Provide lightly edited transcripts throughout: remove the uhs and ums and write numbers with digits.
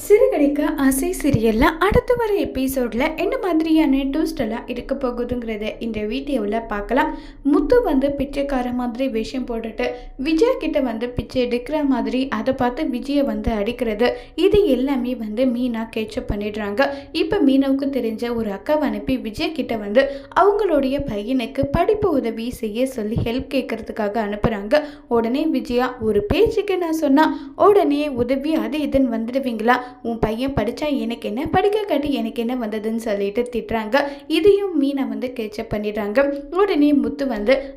சிறுகடிக்க ஆசை சீரியல்ல அடுத்து வர எபிசோட்ல என்ன மாதிரியான ட்விஸ்ட் எல்லாம் இருக்க போகுதுங்கிறத இந்த வீடியோவில் பார்க்கலாம். முத்து பிச்சைக்கார மாதிரி வேஷம் போட்டுட்டு விஜய் கிட்ட பிச்சை எடுக்கிற மாதிரி அதை பார்த்து விஜயை அடிக்கிறது, இது எல்லாமே மீனா கேட்சப் பண்ணிடுறாங்க. இப்போ மீனாவுக்கு தெரிஞ்ச ஒரு அக்காவை அனுப்பி விஜய் கிட்ட அவங்களுடைய பையனுக்கு படிப்பு உதவி செய்ய சொல்லி ஹெல்ப் கேட்கறதுக்காக அனுப்புறாங்க. உடனே விஜயா, ஒரு பேச்சுக்கு நான் சொன்னா உடனே உதவி அது இதுன்னு வந்துடுவீங்களா, உன் பையன் படித்தா எனக்கு என்ன, படிக்க காட்டி எனக்கு என்ன வந்ததுன்னு சொல்லிட்டு திட்டுறாங்க. இதையும் மீனை கேட்சப் பண்ணிடுறாங்க. உடனே முத்து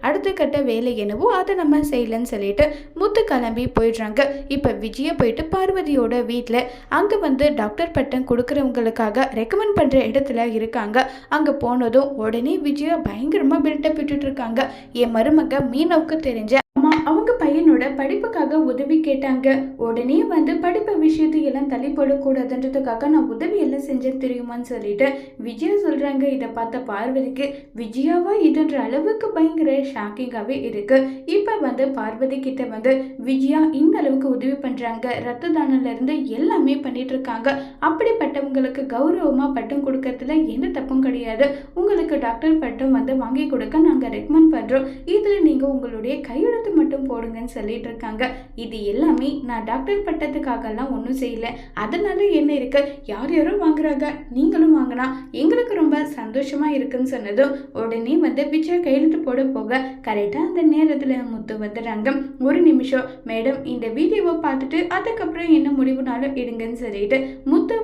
அடுத்த கட்ட வேலை என்னவோ அதை நம்ம செய்யலன்னு சொல்லிட்டு முத்து கிளம்பி போயிடுறாங்க. இப்போ விஜய போயிட்டு பார்வதியோட வீட்டில் அங்கே டாக்டர் பட்டம் கொடுக்குறவங்களுக்காக ரெக்கமெண்ட் பண்ணுற இடத்துல இருக்காங்க. அங்கே போனதும் உடனே விஜயா பயங்கரமாக பில்டப் விட்டுட்டு இருக்காங்க. என் மருமக மீனவுக்கு தெரிஞ்ச அவங்க பையனோட படிப்புக்காக உதவி கேட்டாங்க. உடனே படிப்பு விஷயத்தை எல்லாம் தள்ளி போடக்கூடாதுன்றதுக்காக நான் உதவி எல்லாம் செஞ்சேன் தெரியுமான்னு சொல்லிட்டு விஜயா சொல்றாங்க. இதை பார்த்த பார்வதிக்கு விஜயாவா இதுன்ற அளவுக்கு பயங்கர ஷாக்கிங்காகவே இருக்கு. இப்போ பார்வதி கிட்ட விஜயா இந்த அளவுக்கு உதவி பண்றாங்க, ரத்த தானம்ல இருந்து எல்லாமே பண்ணிட்டு இருக்காங்க, அப்படிப்பட்டவங்களுக்கு கௌரவமா பட்டம் கொடுக்கறதுல எந்த தப்பும் கிடையாது, உங்களுக்கு டாக்டர் பட்டம் வாங்கி கொடுக்க நாங்க ரெக்கமெண்ட் பண்றோம், இதுல நீங்க உங்களுடைய கையெழுத்து மட்டும் போடுங்கன்னு சொல்லிட்டு இருக்காங்க. இது எல்லாமே நான் டாக்டர் பட்டத்துக்காகலாம் ஒன்றும் செய்யல, அதனால என்ன இருக்கு, யார் யாரும் வாங்குறாங்க நீங்களும் வாங்கினா எங்களுக்கு ரொம்ப சந்தோஷமா இருக்குன்னு சொன்னதும் உடனே விஜய் கையெழுத்து போட போக கரெக்டா அந்த நேரத்துல முத்து வந்துடுறாங்க. ஒரு நிமிஷம் மேடம், இந்த வீடியோவை பார்த்துட்டு அதுக்கப்புறம் என்ன முடிவுனாலும் எடுங்கன்னு சொல்லிட்டு முத்து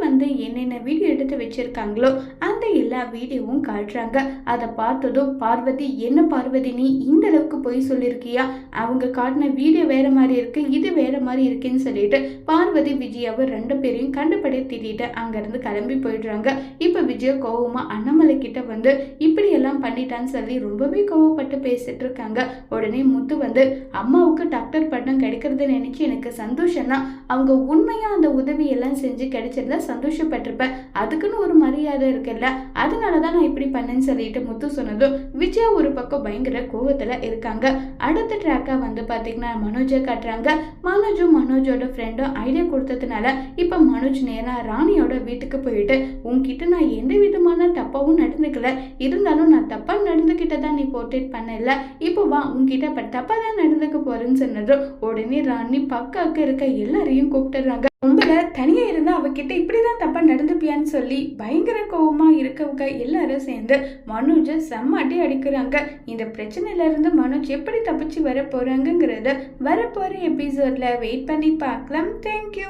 என்னென்ன வீடியோ எடுத்து வச்சிருக்காங்களோ அந்த எல்லா வீடியோவும் காட்டுறாங்க. அதை பார்த்ததும் பார்வதி, என்ன பார்வதி நீ இந்த அளவுக்கு போய் சொல்லியிருக்கியா, அவங்க காட்டின வீடியோ வேற மாதிரி இருக்கு, இது வேற மாதிரி இருக்குன்னு சொல்லிட்டு பார்வதி விஜயாவை ரெண்டு பேரையும் கண்டுபடி திட்டிட்டு அங்கிருந்து கிளம்பி போயிடுறாங்க. இப்ப விஜயா கோவமா அண்ணாமலை கிட்ட இப்படி எல்லாம் பண்ணிட்டான்னு சொல்லி ரொம்பவே கோவப்பட்டு பேசிட்டு இருக்காங்க. உடனே முத்து அம்மாவுக்கு டாக்டர் பட்டம் கிடைக்கிறது நினைச்சு எனக்கு சந்தோஷம் தான், அவங்க உண்மையா அந்த உதவி எல்லாம் செஞ்சு கிடைச்சிருந்தா சந்தோஷப்பட்டிருப்பேன், அதுக்குன்னு ஒரு மரியாதை இருக்குல்ல, அதனாலதான் நான் இப்படி பண்ணேன்னு சொல்லிட்டு முத்து சொன்னதும் விஜயா ஒரு பக்கம் பயங்கர கோவத்துல இருக்காங்க. அடுத்த ட்ராக்கா பாத்தீங்கன்னா மனோஜை காட்டுறாங்க. மனோஜோட ஃப்ரெண்டும் ஐடியா கொடுத்ததுனால இப்ப மனோஜ் நேரா ராணியோட வீட்டுக்கு போயிட்டு உன்கிட்ட நான் எந்த விதமான தப்பாவும் நடந்துக்கல, இருந்தாலும் நான் தப்பா நடந்துகிட்டதான் நீ போர்ட்ரேட் பண்ணல, இப்போ வா உன்கிட்ட தப்பா தான் நடந்துக்க போறேன்னு சொன்னதும் உடனே ராணி பக்காக்கு இருக்க எல்லாரையும் கூப்பிட்டுறாங்க. உங்களை தனியா இருந்தா அவகிட்ட இப்படிதான் தப்பா நடந்துப்பியான்னு சொல்லி பயங்கர கோவமா இருக்கவங்க எல்லாரும் சேர்ந்து மனோஜை செம்மாட்டி அடிக்கிறாங்க. இந்த பிரச்சனையில இருந்து மனோஜ் எப்படி தப்பிச்சு வர போறாங்கிறத வரப்போற எபிசோட்ல வெயிட் பண்ணி பார்க்கலாம். தேங்க்யூ.